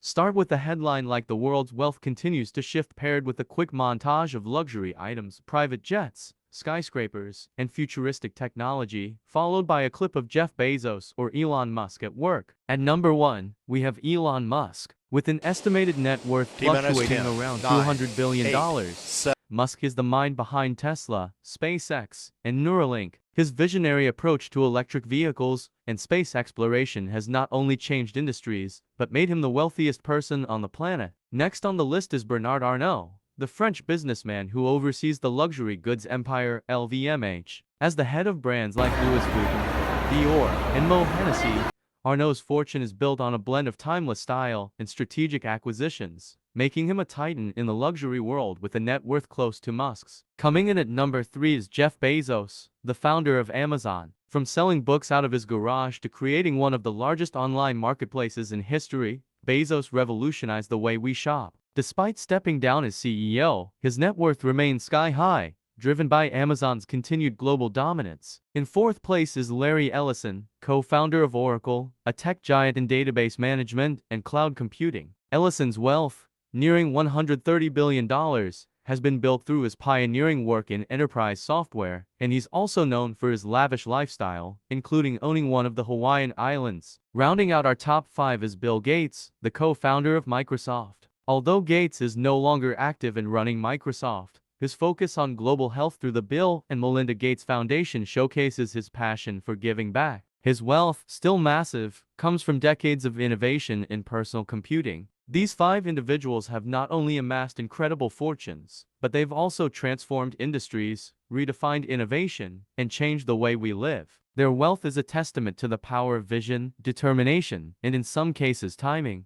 Start with the headline like the world's wealth continues to shift, paired with a quick montage of luxury items, private jets, skyscrapers, and futuristic technology, followed by a clip of Jeff Bezos or Elon Musk at work. At number 1, we have Elon Musk. With an estimated net worth fluctuating 10, around 9, $200 billion, 8, 7. Musk is the mind behind Tesla, SpaceX, and Neuralink. His visionary approach to electric vehicles and space exploration has not only changed industries, but made him the wealthiest person on the planet. Next on the list is Bernard Arnault, the French businessman who oversees the luxury goods empire LVMH. As the head of brands like Louis Vuitton, Dior, and Moët Hennessy, Arnault's fortune is built on a blend of timeless style and strategic acquisitions, making him a titan in the luxury world with a net worth close to Musk's. Coming in at number 3 is Jeff Bezos, the founder of Amazon. From selling books out of his garage to creating one of the largest online marketplaces in history, Bezos revolutionized the way we shop. Despite stepping down as CEO, his net worth remains sky-high, driven by Amazon's continued global dominance. In fourth place is Larry Ellison, co-founder of Oracle, a tech giant in database management and cloud computing. Ellison's wealth, nearing $130 billion, has been built through his pioneering work in enterprise software, and he's also known for his lavish lifestyle, including owning one of the Hawaiian Islands. Rounding out our top 5 is Bill Gates, the co-founder of Microsoft. Although Gates is no longer active in running Microsoft, his focus on global health through the Bill and Melinda Gates Foundation showcases his passion for giving back. His wealth, still massive, comes from decades of innovation in personal computing. These 5 individuals have not only amassed incredible fortunes, but they've also transformed industries, redefined innovation, and changed the way we live. Their wealth is a testament to the power of vision, determination, and in some cases timing.